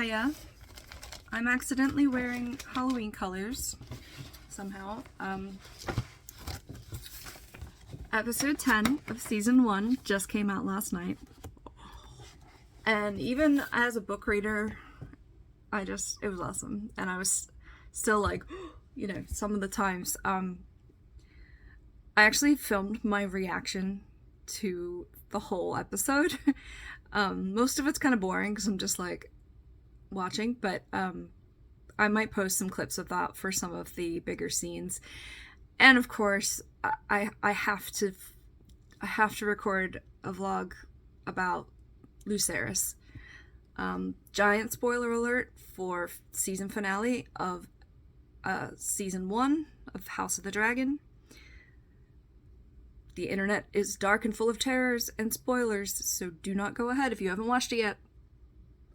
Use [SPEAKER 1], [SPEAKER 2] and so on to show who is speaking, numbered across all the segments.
[SPEAKER 1] Hiya. I'm accidentally wearing Halloween colors somehow. Episode 10 of season 1 just came out last night. And even as a book reader, it was awesome. And I was still like, you know, some of the times. I actually filmed my reaction to the whole episode. Most of it's kind of boring because I'm just like watching, but I might post some clips of that for some of the bigger scenes. And of course, I have to record a vlog about Lucerys. Giant spoiler alert for season finale of season 1 of House of the Dragon. The internet is dark and full of terrors and spoilers, so do not go ahead if you haven't watched it yet.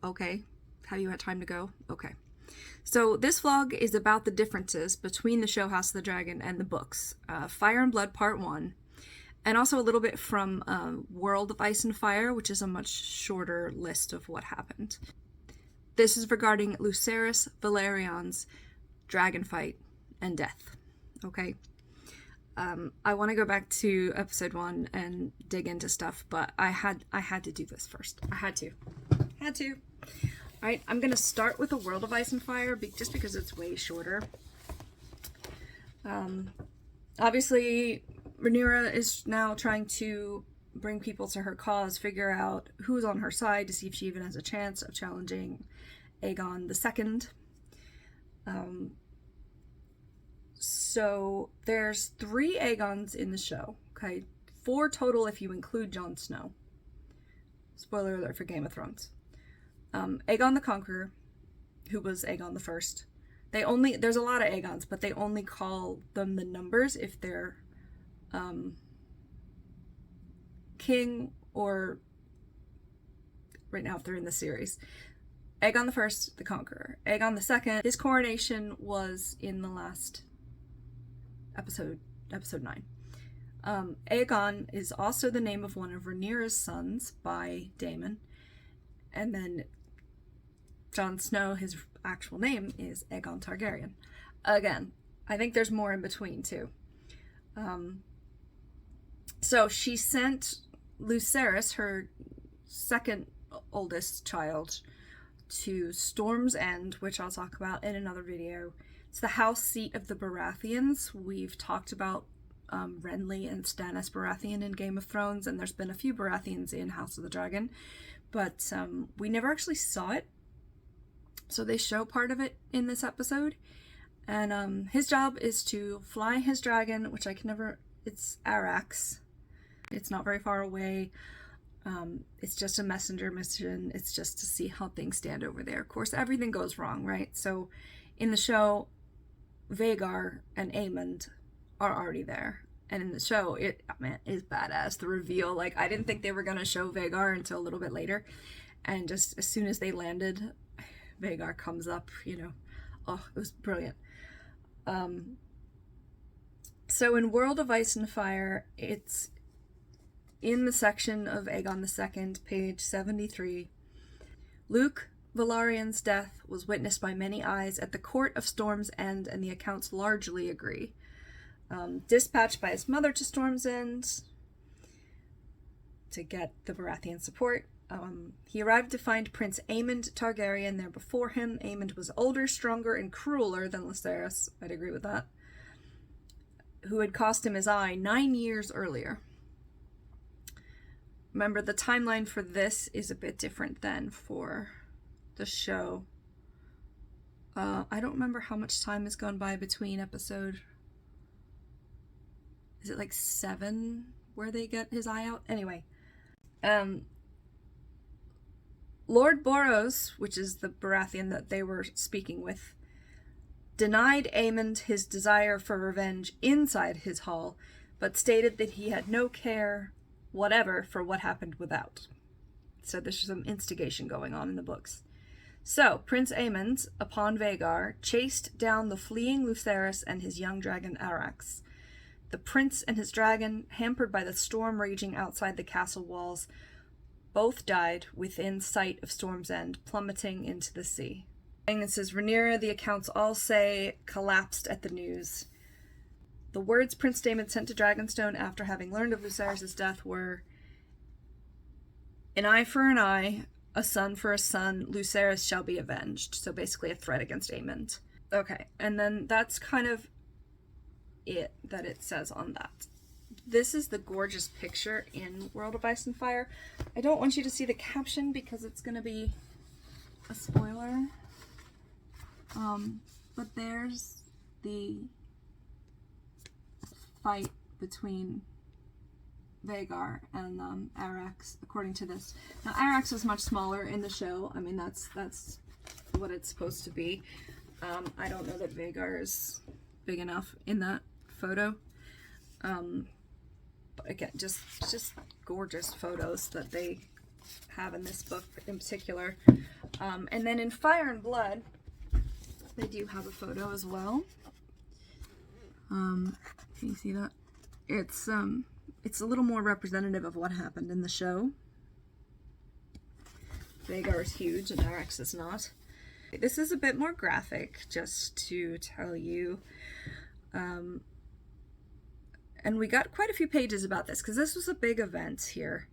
[SPEAKER 1] Okay. Have you had time to go? Okay. So this vlog is about the differences between the show House of the Dragon and the books. Fire and Blood Part 1. And also a little bit from World of Ice and Fire, which is a much shorter list of what happened. This is regarding Lucerys Valerian's dragon fight and death. Okay? I want to go back to episode 1 and dig into stuff, but I had to do this first. I had to. Alright, I'm going to start with the World of Ice and Fire, just because it's way shorter. Obviously, Rhaenyra is now trying to bring people to her cause, figure out who's on her side to see if she even has a chance of challenging Aegon II. So there's 3 Aegons in the show, okay? 4 total if you include Jon Snow. Spoiler alert for Game of Thrones. Aegon the Conqueror, who was Aegon the First. There's a lot of Aegons, but they only call them the numbers if they're king, or right now if they're in the series. Aegon the First, the Conqueror. Aegon the Second, his coronation was in the last episode 9. Aegon is also the name of one of Rhaenyra's sons by Daemon. And then Jon Snow, his actual name is Aegon Targaryen. Again, I think there's more in between too. So she sent Lucerys, her second oldest child, to Storm's End, which I'll talk about in another video. It's the house seat of the Baratheons. We've talked about Renly and Stannis Baratheon in Game of Thrones, and there's been a few Baratheons in House of the Dragon, but we never actually saw it. So they show part of it in this episode, and his job is to fly his dragon, which I can never... It's Arax. It's not very far away. It's just a messenger mission. It's just to see how things stand over there. Of course, everything goes wrong, right? So in the show, Vhagar and Aemond are already there. And in the show, it is badass. The reveal, like, I didn't think they were going to show Vhagar until a little bit later. And just as soon as they landed, Vhagar comes up, you know. Oh, it was brilliant. So in World of Ice and Fire, it's in the section of Aegon II, page 73. Luke Valerian's death was witnessed by many eyes at the court of Storm's End, and the accounts largely agree. Dispatched by his mother to Storm's End to get the Baratheon support, he arrived to find Prince Aemond Targaryen there before him. Aemond was older, stronger, and crueler than Lucerys, I'd agree with that, who had cost him his eye 9 years earlier. Remember, the timeline for this is a bit different than for the show. I don't remember how much time has gone by between episode... Is it like 7 where they get his eye out? Anyway. Lord Boros, which is the Baratheon that they were speaking with, denied Aemond his desire for revenge inside his hall, but stated that he had no care whatever for what happened without. So there's some instigation going on in the books. So, Prince Aemond, upon Vhagar, chased down the fleeing Lucerys and his young dragon Arax. The prince and his dragon, hampered by the storm raging outside the castle walls, both died within sight of Storm's End, plummeting into the sea. And it says, Rhaenyra, the accounts all say, collapsed at the news. The words Prince Daemon sent to Dragonstone after having learned of Lucerys' death were, an eye for an eye, a son for a son, Lucerys shall be avenged. So basically a threat against Aemond. Okay, and then that's kind of it that it says on that. This is the gorgeous picture in World of Ice and Fire. I don't want you to see the caption because it's going to be a spoiler. But there's the fight between Vhagar and Arrax, according to this. Now, Arrax is much smaller in the show. I mean, that's what it's supposed to be. I don't know that Vhagar is big enough in that photo. But again, just gorgeous photos that they have in this book in particular. And then in Fire and Blood, they do have a photo as well. Can you see that? It's a little more representative of what happened in the show. Vhagar is huge and Arrax is not. This is a bit more graphic, just to tell you. And we got quite a few pages about this, because this was a big event here.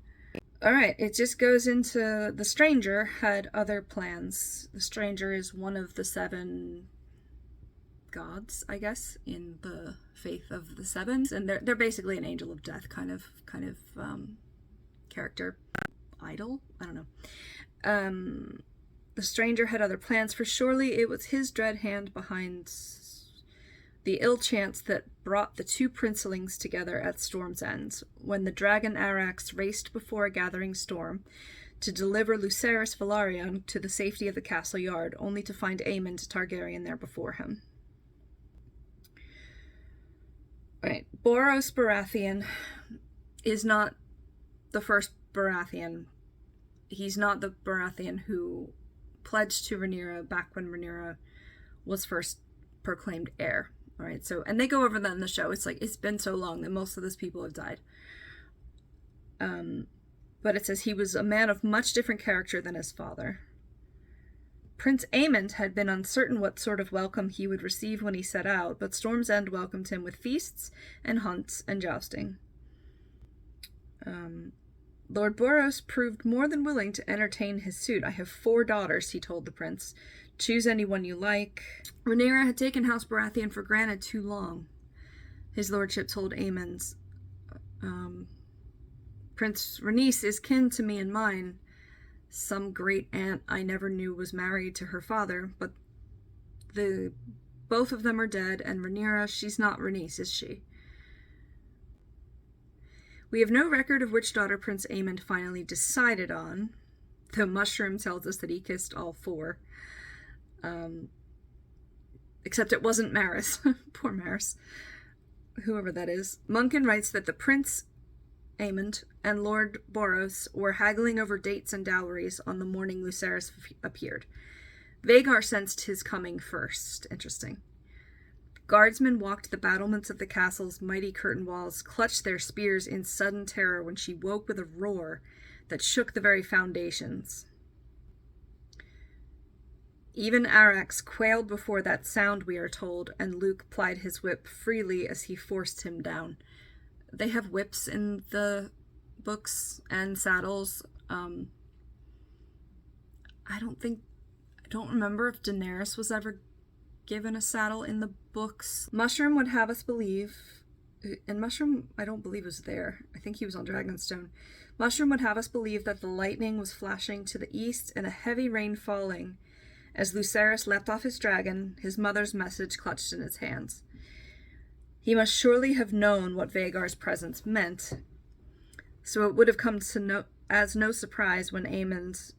[SPEAKER 1] Alright, it just goes into the Stranger had other plans. The Stranger is one of the 7 gods, I guess, in the faith of the Seven. And they're basically an angel of death kind of character. Idol? I don't know. The Stranger had other plans, for surely it was his dread hand behind the ill chance that brought the 2 princelings together at Storm's End, when the dragon Arrax raced before a gathering storm to deliver Lucerys Velaryon to the safety of the castle yard, only to find Aemond Targaryen there before him. Right, Boros Baratheon is not the first Baratheon. He's not the Baratheon who pledged to Rhaenyra back when Rhaenyra was first proclaimed heir. All right, so, and they go over that in the show. It's like, it's been so long that most of those people have died. But it says he was a man of much different character than his father. Prince Aemond had been uncertain what sort of welcome he would receive when he set out, but Storm's End welcomed him with feasts and hunts and jousting. Lord Boros proved more than willing to entertain his suit. I have 4 daughters, he told the prince. Choose anyone you like. Rhaenyra had taken House Baratheon for granted too long. His lordship told Aemond, Prince Rhaenys is kin to me and mine. Some great aunt I never knew was married to her father, but both of them are dead, and Rhaenyra, she's not Rhaenys, is she? We have no record of which daughter Prince Aemond finally decided on, though Mushroom tells us that he kissed all 4. Except it wasn't Maris. Poor Maris. Whoever that is. Munkin writes that the Prince Aemond and Lord Boros were haggling over dates and dowries on the morning Lucerys appeared. Vhagar sensed his coming first. Interesting. Guardsmen walked the battlements of the castle's mighty curtain walls, clutched their spears in sudden terror when she woke with a roar that shook the very foundations. Even Arrax quailed before that sound, we are told, and Luke plied his whip freely as he forced him down. They have whips in the books and saddles. I don't remember if Daenerys was ever given a saddle in the books. Mushroom would have us believe, and Mushroom I don't believe was there. I think he was on Dragonstone. Mushroom would have us believe that the lightning was flashing to the east and a heavy rain falling as Lucerys leapt off his dragon, his mother's message clutched in his hands. He must surely have known what Vhagar's presence meant, so it would have come as no surprise when Aemond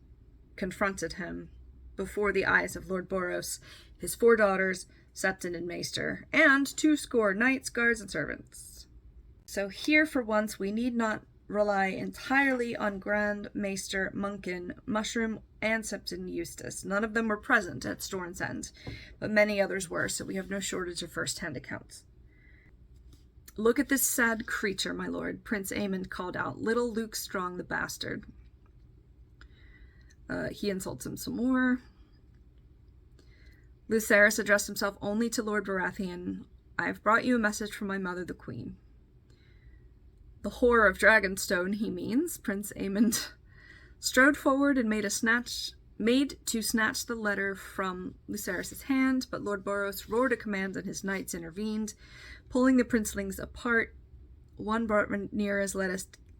[SPEAKER 1] confronted him before the eyes of Lord Boros, his 4 daughters, Septon and Maester, and 200 knights, guards, and servants. So here, for once, we need not rely entirely on Grand Maester Munkin, Mushroom, and Septon Eustace. None of them were present at Storm's End, but many others were, so we have no shortage of first-hand accounts. Look at this sad creature, my lord, Prince Aemond called out. Little Luke Strong the bastard. He insults him some more. Lucerys addressed himself only to Lord Baratheon. I have brought you a message from my mother, the queen. The whore of Dragonstone, he means, Prince Aemond, strode forward and made to snatch the letter from Lucerys' hand, but Lord Boros roared a command and his knights intervened, pulling the princelings apart. One brought Rhaenyra's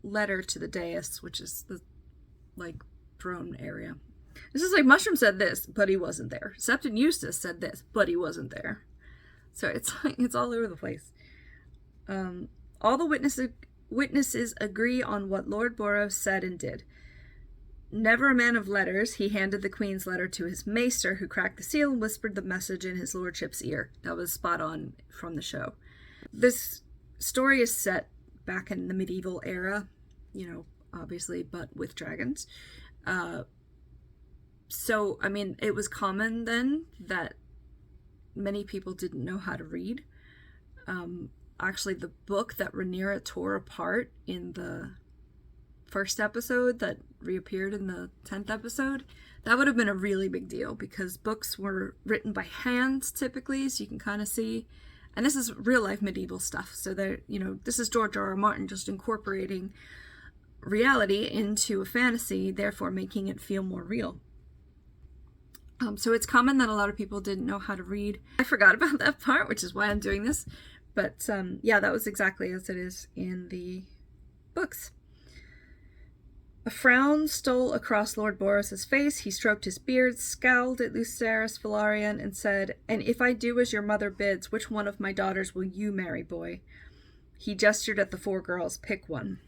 [SPEAKER 1] letter to the dais, which is the, throne area. This is like Mushroom said this, but he wasn't there. Septon Eustace said this, but he wasn't there. So it's all over the place. All the witnesses agree on what Lord Boros said and did. Never a man of letters, he handed the queen's letter to his maester, who cracked the seal and whispered the message in his lordship's ear. That was spot on from the show. This story is set back in the medieval era, obviously, but with dragons. So, I mean, it was common then that many people didn't know how to read. Actually, the book that Rhaenyra tore apart in the first episode that reappeared in the 10th episode, that would have been a really big deal because books were written by hand typically, so you can kind of see. And this is real life medieval stuff. So this is George R.R. Martin just incorporating reality into a fantasy, therefore making it feel more real. So it's common that a lot of people didn't know how to read. I forgot about that part, which is why I'm doing this. But yeah, that was exactly as it is in the books. A frown stole across Lord Boros' face. He stroked his beard, scowled at Lucerys Velaryon, and said, "And if I do as your mother bids, which one of my daughters will you marry, boy?" He gestured at the 4 girls. "Pick one."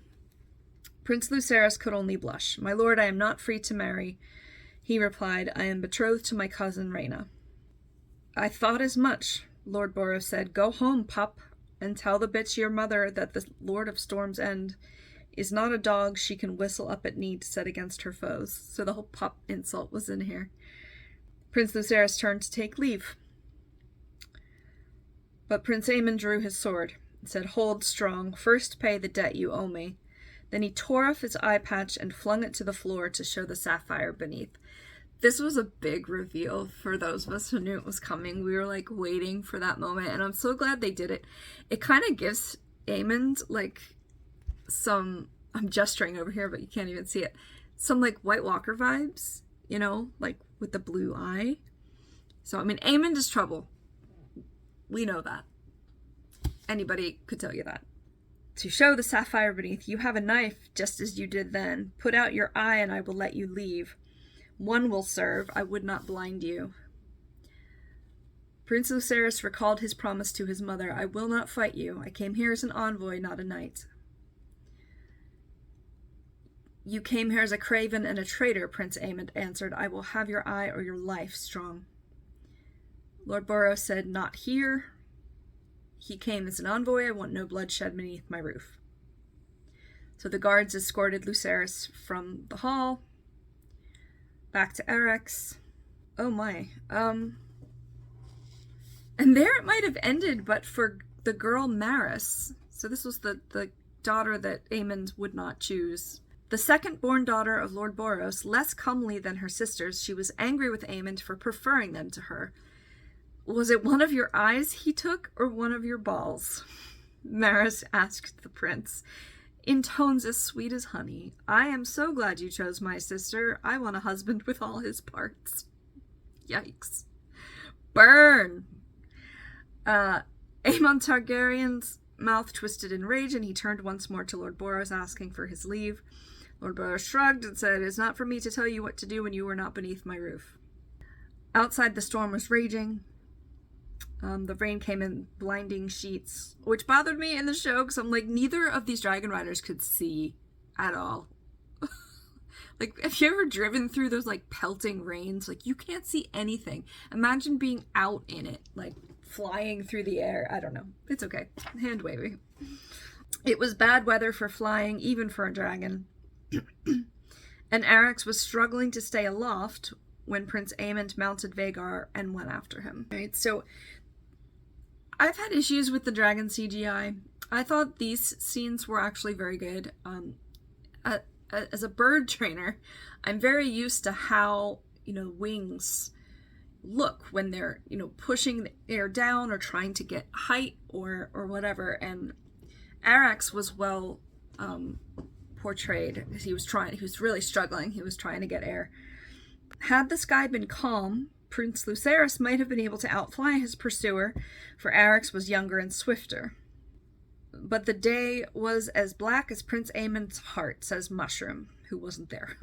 [SPEAKER 1] Prince Lucerys could only blush. "My lord, I am not free to marry," he replied. "I am betrothed to my cousin Rhaena." "I thought as much," Lord Boros said. "Go home, pup, and tell the bitch your mother that the Lord of Storm's End is not a dog she can whistle up at need to set against her foes." So the whole pup insult was in here. Prince Lucerys turned to take leave. But Prince Aemond drew his sword and said, "Hold strong. First pay the debt you owe me." Then he tore off his eye patch and flung it to the floor to show the sapphire beneath. This was a big reveal for those of us who knew it was coming. We were waiting for that moment, and I'm so glad they did it. It kind of gives Aemond some, I'm gesturing over here, but you can't even see it, some White Walker vibes, with the blue eye. So, I mean, Aemond is trouble. We know that. Anybody could tell you that. To show the sapphire beneath, "You have a knife, just as you did then. Put out your eye and I will let you leave. One will serve. I would not blind you." Prince Lucerys recalled his promise to his mother. "I will not fight you. I came here as an envoy, not a knight." "You came here as a craven and a traitor," Prince Aemond answered. "I will have your eye or your life, strong." Lord Boros said, "Not here. He came as an envoy. I want no bloodshed beneath my roof." So the guards escorted Lucerys from the hall back to Erex. Oh my. And there it might have ended, but for the girl Maris. So this was the daughter that Aemond would not choose. The second-born daughter of Lord Boros, less comely than her sisters, she was angry with Aemond for preferring them to her. "Was it one of your eyes he took, or one of your balls?" Maris asked the prince, in tones as sweet as honey. "I am so glad you chose my sister. I want a husband with all his parts." Yikes. Burn! Aemon Targaryen's mouth twisted in rage, and he turned once more to Lord Boros, asking for his leave. Lord Boros shrugged and said, "It is not for me to tell you what to do when you were not beneath my roof." Outside, the storm was raging. The rain came in blinding sheets, which bothered me in the show because I'm neither of these dragon riders could see at all. Have you ever driven through those pelting rains? You can't see anything. Imagine being out in it, flying through the air. I don't know. It's okay. Hand waving. It was bad weather for flying, even for a dragon. And Arrax was struggling to stay aloft when Prince Aemond mounted Vhagar and went after him. Right, so I've had issues with the dragon CGI. I thought these scenes were actually very good. as a bird trainer, I'm very used to how, wings look when they're, pushing the air down or trying to get height or whatever. And Arax was well portrayed. He was really struggling. He was trying to get air. Had the sky been calm, Prince Lucerys might have been able to outfly his pursuer, for Arax was younger and swifter. But the day was as black as Prince Aemond's heart, says Mushroom, who wasn't there.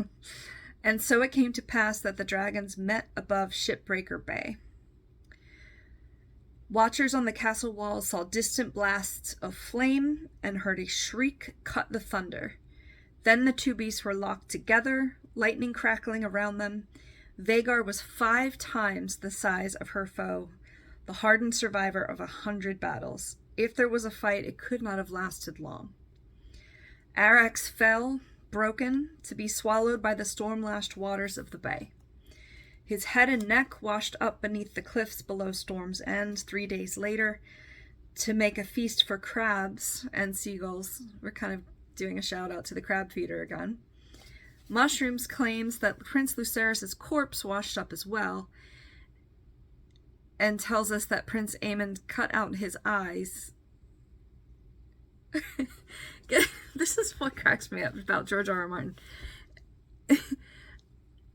[SPEAKER 1] And so it came to pass that the dragons met above Shipbreaker Bay. Watchers on the castle walls saw distant blasts of flame and heard a shriek cut the thunder. Then the two beasts were locked together, lightning crackling around them. Vhagar was 5 times the size of her foe, the hardened survivor of 100 battles. If there was a fight, it could not have lasted long. Arax fell, broken, to be swallowed by the storm-lashed waters of the bay. His head and neck washed up beneath the cliffs below Storm's End 3 days later to make a feast for crabs and seagulls. We're kind of doing a shout out to the crab feeder again. Mushrooms claims that Prince Lucerys' corpse washed up as well, and tells us that Prince Aemond cut out his eyes. This is what cracks me up about George R.R. Martin.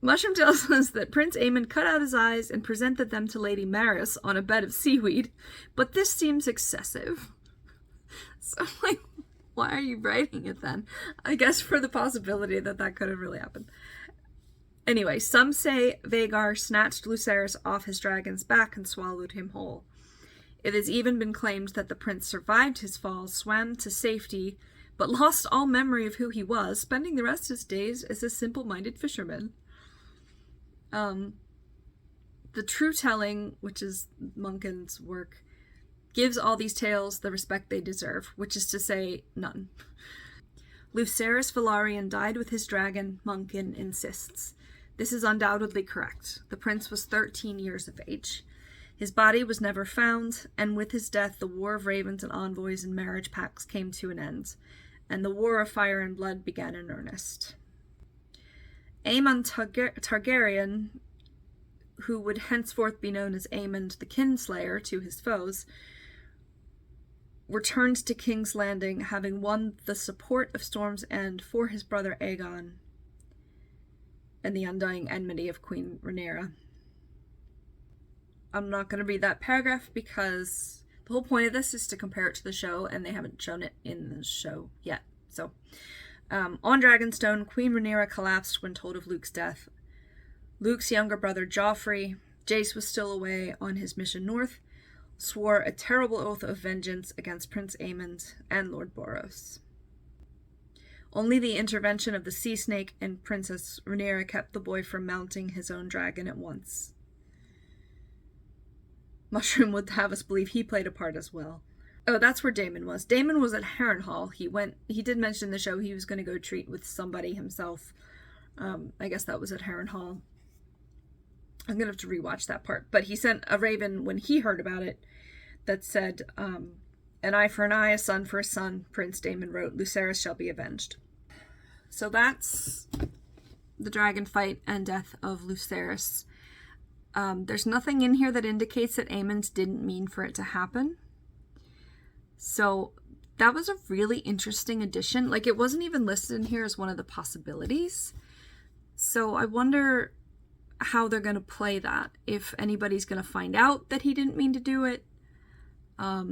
[SPEAKER 1] Mushroom tells us that Prince Aemond cut out his eyes and presented them to Lady Maris on a bed of seaweed, but this seems excessive. So, why are you writing it then? I guess for the possibility that could have really happened. Anyway, some say Vhagar snatched Lucerys off his dragon's back and swallowed him whole. It has even been claimed that the prince survived his fall, swam to safety, but lost all memory of who he was, spending the rest of his days as a simple-minded fisherman. The True Telling, which is Munkin's work, gives all these tales the respect they deserve, which is to say, none. Lucerys Velaryon died with his dragon, Munkin insists. This is undoubtedly correct. The prince was 13 years of age. His body was never found, and with his death the war of ravens and envoys and marriage pacts came to an end, and the war of fire and blood began in earnest. Aemon Targaryen, who would henceforth be known as Aemond the Kinslayer to his foes, returned to King's Landing, having won the support of Storm's End for his brother Aegon and the undying enmity of Queen Rhaenyra. I'm not going to read that paragraph because the whole point of this is to compare it to the show, and they haven't shown it in the show yet. So, on Dragonstone, Queen Rhaenyra collapsed when told of Luke's death. Luke's younger brother Joffrey, Jace was still away on his mission north, swore a terrible oath of vengeance against Prince Aemond and Lord Boros. Only the intervention of the sea snake and Princess Rhaenyra kept the boy from mounting his own dragon at once. Mushroom would have us believe he played a part as well. Oh, that's where Daemon was. Daemon was at Harrenhal. He did mention in the show he was going to go treat with somebody himself. I guess that was at Harrenhal. I'm going to have to rewatch that part. But he sent a raven when he heard about it that said, an eye for an eye, a son for a son. Prince Daemon wrote, Lucerys shall be avenged. So that's the dragon fight and death of Lucerys. There's nothing in here that indicates that Aemond didn't mean for it to happen. So that was a really interesting addition. It wasn't even listed in here as one of the possibilities. So I wonder how they're going to play that. If anybody's going to find out that he didn't mean to do it. I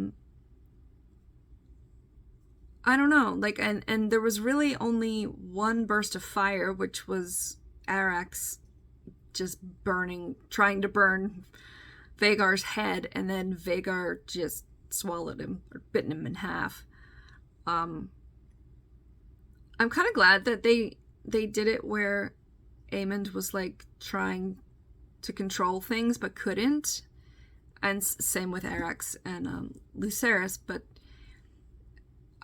[SPEAKER 1] don't know. And there was really only one burst of fire, which was Arax just trying to burn Vhagar's head, and then Vhagar just swallowed him, or bitten him in half. I'm kind of glad that they did it where Aemond was trying to control things but couldn't, and same with Arax and Lucerys. But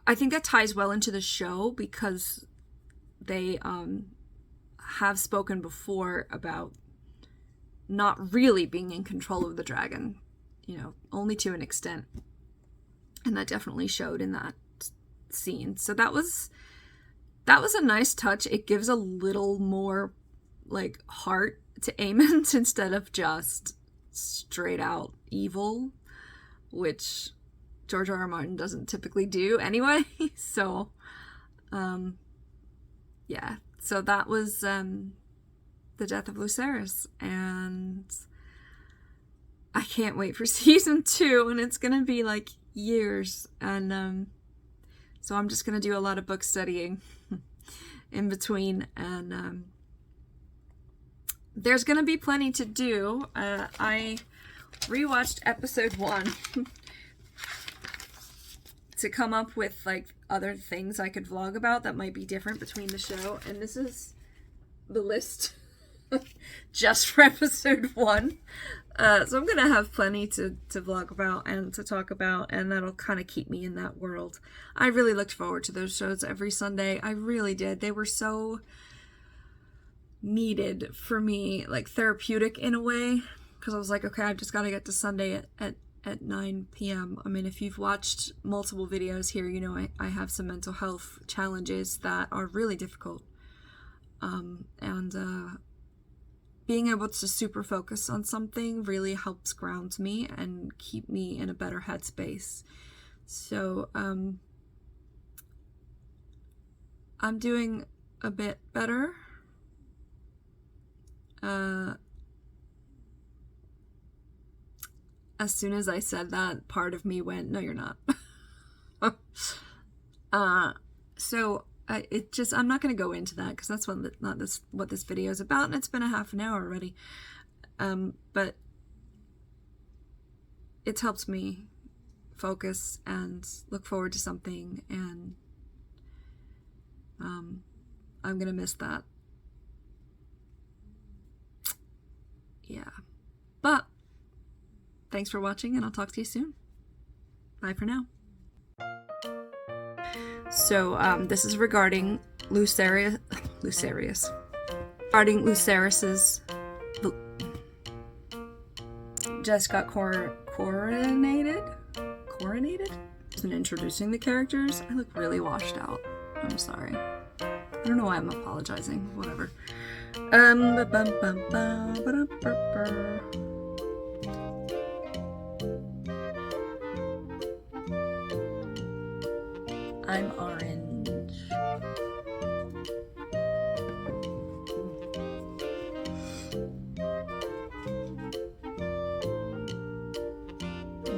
[SPEAKER 1] I think that ties well into the show because they have spoken before about not really being in control of the dragon, only to an extent. And that definitely showed in that scene. So that was that was a nice touch. It gives a little more like heart to Aemond instead of just straight out evil, which George R.R. Martin doesn't typically do anyway. So yeah, so that was the death of Lucerys, and I can't wait for season 2, and it's gonna be like years, and so I'm just gonna do a lot of book studying in between, and there's gonna be plenty to do. I rewatched episode 1 to come up with like other things I could vlog about that might be different between the show, and this is the list just for episode 1. So I'm gonna have plenty to vlog about and to talk about, and that'll kind of keep me in that world. I really looked forward to those shows every Sunday. I really did. They were so needed for me, like therapeutic in a way, because I was like, okay, I've just got to get to Sunday at 9 p.m. I mean, if you've watched multiple videos here, you know I have some mental health challenges that are really difficult. And being able to super focus on something really helps ground me and keep me in a better headspace. So I'm doing a bit better. As soon as I said that, part of me went, no, you're not. So I'm not going to go into that because that's what this video is about, and it's been a half an hour already. But it's helped me focus and look forward to something, and I'm going to miss that. Yeah. But thanks for watching, and I'll talk to you soon. Bye for now. So, this is regarding Lucerys. Regarding Lucerys's... just got coronated? And introducing the characters. I look really washed out. I'm sorry. I don't know why I'm apologizing. Whatever. I'm orange.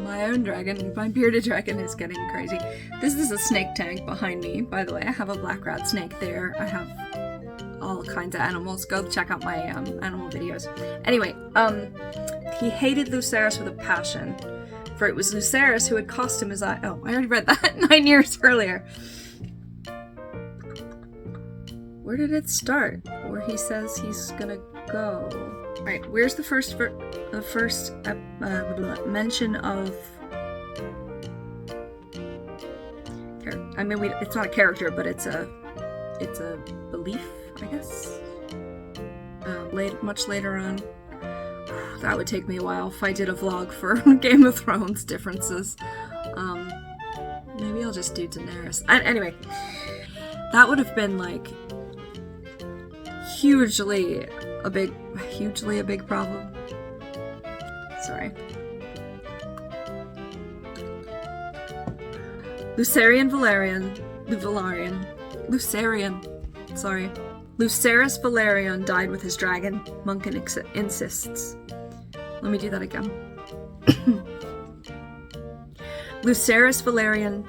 [SPEAKER 1] My own dragon, my bearded dragon is getting crazy. This is a snake tank behind me, by the way. I have a black rat snake there. I have all kinds of animals. Go check out my animal videos. Anyway, he hated Lucerys with a passion. For it was Lucerys who had cost him his eye. Oh, I already read that 9 years earlier. Where did it start? Where he says he's gonna go. Alright, where's the first mention of... I mean, it's not a character, but it's a belief, I guess. Much later on. That would take me a while if I did a vlog for Game of Thrones differences. Maybe I'll just do Daenerys. Anyway, that would have been like hugely a big problem. Sorry. Lucerys Velaryon died with his dragon. Munkin insists. Let me do that again. Lucerys Velaryon